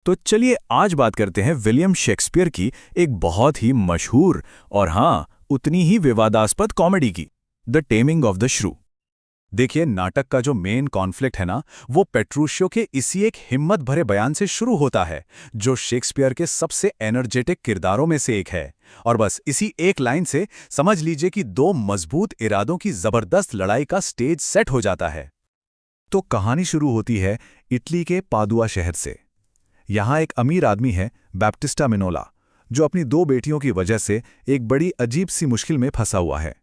तो चलिए आज बात करते हैं विलियम शेक्सपियर की एक बहुत ही मशहूर और हाँ उतनी ही विवादास्पद कॉमेडी की, द टेमिंग ऑफ द श्रू। देखिए, नाटक का जो मेन कॉन्फ्लिक्ट है ना, वो पेट्रूशियो के इसी एक हिम्मत भरे बयान से शुरू होता है, जो शेक्सपियर के सबसे एनर्जेटिक किरदारों में से एक है। और बस इसी एक लाइन से समझ लीजिए कि दो मजबूत इरादों की जबरदस्त लड़ाई का स्टेज सेट हो जाता है। तो कहानी शुरू होती है इटली के पादुआ शहर से। यहाँ एक अमीर आदमी है, बैप्टिस्टा मिनोला, जो अपनी दो बेटियों की वजह से एक बड़ी अजीब सी मुश्किल में फंसा हुआ है।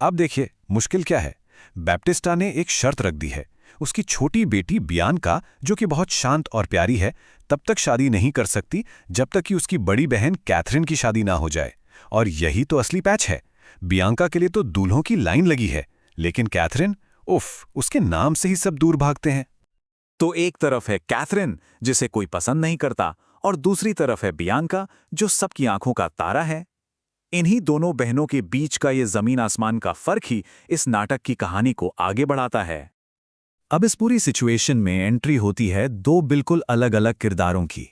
अब देखिए, मुश्किल क्या है। बैप्टिस्टा ने एक शर्त रख दी है। उसकी छोटी बेटी बियांका, जो कि बहुत शांत और प्यारी है, तब तक शादी नहीं कर सकती जब तक कि उसकी बड़ी बहन कैथरीन की शादी ना हो जाए। और यही तो असली पैच है। बियांका के लिए तो दूल्हों की लाइन लगी है, लेकिन कैथरीन, उफ, उसके नाम से ही सब दूर भागते हैं। तो एक तरफ है कैथरीन, जिसे कोई पसंद नहीं करता, और दूसरी तरफ है बियांका, जो सबकी आंखों का तारा है। इन्हीं दोनों बहनों के बीच का ये जमीन आसमान का फर्क ही इस नाटक की कहानी को आगे बढ़ाता है। अब इस पूरी सिचुएशन में एंट्री होती है दो बिल्कुल अलग अलग किरदारों की,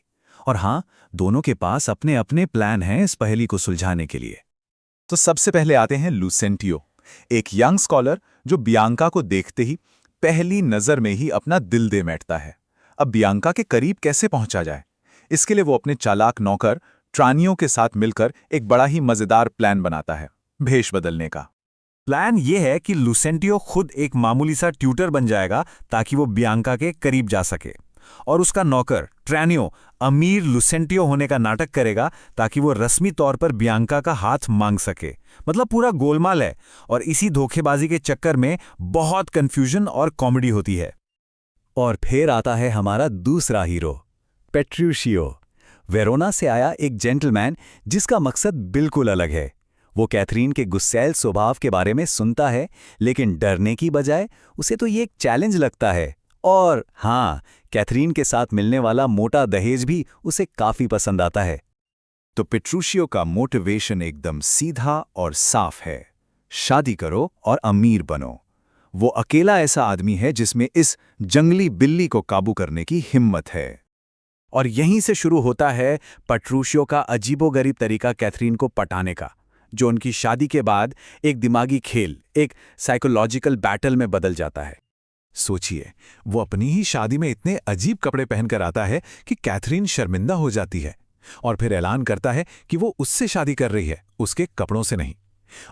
और हाँ, दोनों के पास अपने अपने प्लान हैं इस पहेली को सुलझाने के लिए। तो सबसे पहले आते हैं लुसेंटियो, एक यंग स्कॉलर जो बियांका को देखते ही पहली नजर में ही अपना दिल दे बैठता है। अब बियांका के करीब कैसे पहुंचा जाए, इसके लिए वो अपने चालाक नौकर ट्रानियो के साथ मिलकर एक बड़ा ही मजेदार प्लान बनाता है, भेष बदलने का। प्लान ये है कि लुसेंटियो खुद एक मामूली सा ट्यूटर बन जाएगा ताकि वो बियांका के करीब जा सके, और उसका नौकर ट्रानियो अमीर लुसेंटियो होने का नाटक करेगा ताकि वो रस्मी तौर पर बियांका का हाथ मांग सके। मतलब पूरा गोलमाल है, और इसी धोखेबाजी के चक्कर में बहुत कंफ्यूजन और कॉमेडी होती है। और फिर आता है हमारा दूसरा हीरो, पेट्रूशियो, वेरोना से आया एक जेंटलमैन जिसका मकसद बिल्कुल अलग है। वो कैथरीन के गुस्सैल स्वभाव के बारे में सुनता है, लेकिन डरने की बजाय उसे तो ये एक चैलेंज लगता है। और हाँ, कैथरीन के साथ मिलने वाला मोटा दहेज भी उसे काफी पसंद आता है। तो पेट्रूशियो का मोटिवेशन एकदम सीधा और साफ है, शादी करो और अमीर बनो। वो अकेला ऐसा आदमी है जिसमें इस जंगली बिल्ली को काबू करने की हिम्मत है। और यहीं से शुरू होता है पेट्रूशियो का अजीबोगरीब तरीका कैथरीन को पटाने का, जो उनकी शादी के बाद एक दिमागी खेल, एक साइकोलॉजिकल बैटल में बदल जाता है। सोचिए, वो अपनी ही शादी में इतने अजीब कपड़े पहनकर आता है कि कैथरीन शर्मिंदा हो जाती है, और फिर ऐलान करता है कि वो उससे शादी कर रही है, उसके कपड़ों से नहीं।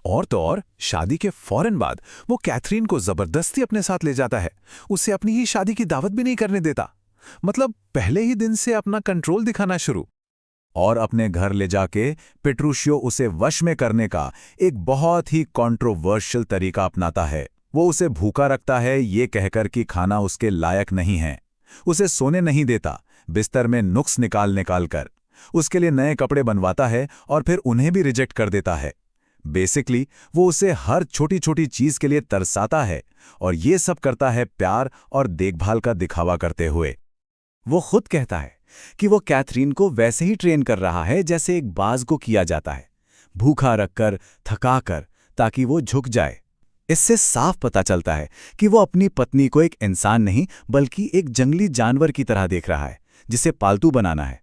और तो और, शादी के फौरन बाद वो कैथरीन को जबरदस्ती अपने साथ ले जाता है, उसे अपनी ही शादी की दावत भी नहीं करने देता। मतलब पहले ही दिन से अपना कंट्रोल दिखाना शुरू। और अपने घर ले जाके पेट्रूशियो उसे वश में करने का एक बहुत ही कंट्रोवर्शियल तरीका अपनाता है। वो उसे भूखा रखता है ये कहकर कि खाना उसके लायक नहीं है, उसे सोने नहीं देता, बिस्तर में नुक्स निकाल निकाल कर उसके लिए नए कपड़े बनवाता है, और फिर उन्हें भी रिजेक्ट कर देता है। बेसिकली वो उसे हर छोटी छोटी चीज के लिए तरसाता है, और ये सब करता है प्यार और देखभाल का दिखावा करते हुए। वो खुद कहता है कि वो कैथरीन को वैसे ही ट्रेन कर रहा है जैसे एक बाज को किया जाता है, भूखा रखकर, थकाकर, ताकि वो झुक जाए। इससे साफ पता चलता है कि वो अपनी पत्नी को एक इंसान नहीं बल्कि एक जंगली जानवर की तरह देख रहा है, जिसे पालतू बनाना है।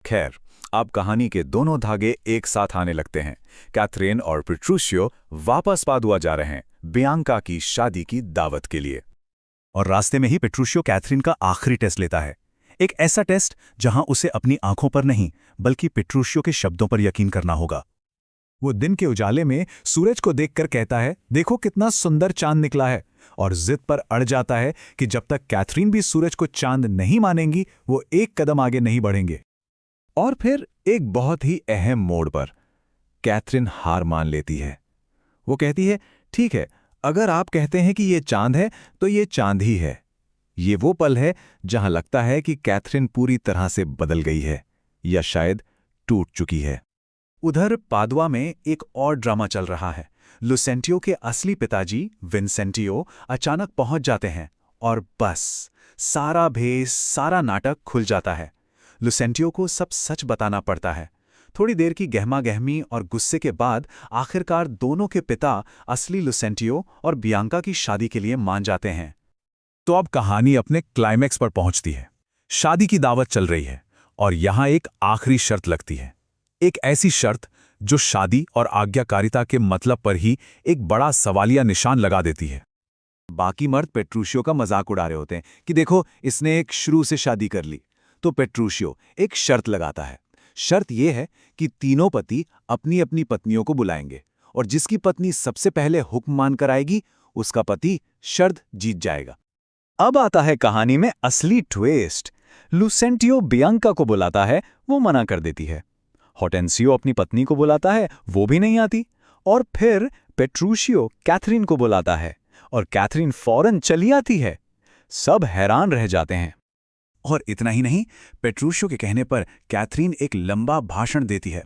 खैर, अब कहानी के दोनों धागे एक साथ आने लगते हैं। कैथरीन और पेट्रूशियो वापस पादुआ जा रहे हैं बियांका की शादी की दावत के लिए। और रास्ते में ही पेट्रूशियो कैथरीन का आखिरी टेस्ट लेता है, एक ऐसा टेस्ट जहां उसे अपनी आंखों पर नहीं बल्कि पेट्रूशियो के शब्दों पर यकीन करना होगा। वो दिन के उजाले में सूरज को देखकर कहता है, देखो कितना सुंदर चांद निकला है, और जिद पर अड़ जाता है कि जब तक कैथरीन भी सूरज को चांद नहीं मानेंगी, वो एक कदम आगे नहीं बढ़ेंगे। और फिर एक बहुत ही अहम मोड़ पर कैथरीन हार मान लेती है। वो कहती है, ठीक है, अगर आप कहते हैं कि ये चांद है तो ये चांद ही है। ये वो पल है जहां लगता है कि कैथरीन पूरी तरह से बदल गई है, या शायद टूट चुकी है। उधर पादुआ में एक और ड्रामा चल रहा है। लुसेंटियो के असली पिताजी विंसेंटियो अचानक पहुंच जाते हैं, और बस सारा भेस, सारा नाटक खुल जाता है। लुसेंटियो को सब सच बताना पड़ता है। थोड़ी देर की गहमा-गहमी और गुस्से के बाद आखिरकार दोनों के पिता असली लुसेंटियो और बियांका की शादी के लिए मान जाते हैं। तो अब कहानी अपने क्लाइमैक्स पर पहुंचती है। शादी की दावत चल रही है, और यहाँ एक आखिरी शर्त लगती है, एक ऐसी शर्त जो शादी और आज्ञाकारिता के मतलब पर ही एक बड़ा सवालिया निशान लगा देती है। बाकी मर्द पेट्रूशियो का मजाक उड़ा रहे होते हैं कि देखो इसने एक श्रू से शादी कर ली। तो पेट्रूशियो एक शर्त लगाता है। शर्त यह है कि तीनों पति अपनी अपनी पत्नियों को बुलाएंगे और जिसकी पत्नी सबसे पहले हुक्म मानकर आएगी उसका पति शर्त जीत जाएगा। अब आता है कहानी में असली ट्विस्ट। लुसेंटियो बियांका को बुलाता है, वो मना कर देती है। हॉटेंसियो अपनी पत्नी को बुलाता है, वो भी नहीं आती। और फिर पेट्रूशियो कैथरीन को बुलाता है और कैथरीन फौरन चली आती है। सब हैरान रह जाते हैं। और इतना ही नहीं, पेट्रूशियो के कहने पर कैथरीन एक लंबा भाषण देती है,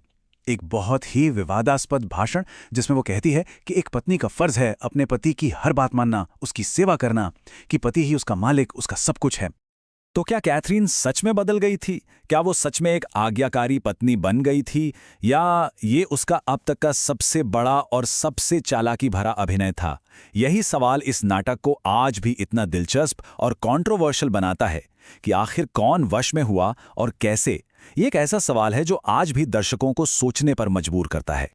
एक बहुत ही विवादास्पद भाषण जिसमें वो कहती है कि एक पत्नी का फर्ज है अपने पति की हर बात मानना, उसकी सेवा करना, कि पति ही उसका मालिक, उसका सब कुछ है। तो क्या कैथरीन सच में बदल गई थी? क्या वो सच में एक आज्ञाकारी पत्नी बन गई थी, या ये उसका अब तक का सबसे बड़ा और सबसे चालाकी भरा अभिनय था? यही सवाल इस नाटक को आज भी इतना दिलचस्प और कंट्रोवर्शियल बनाता है कि आखिर कौन वश में हुआ और कैसे। ये एक ऐसा सवाल है जो आज भी दर्शकों को सोचने पर मजबूर करता है।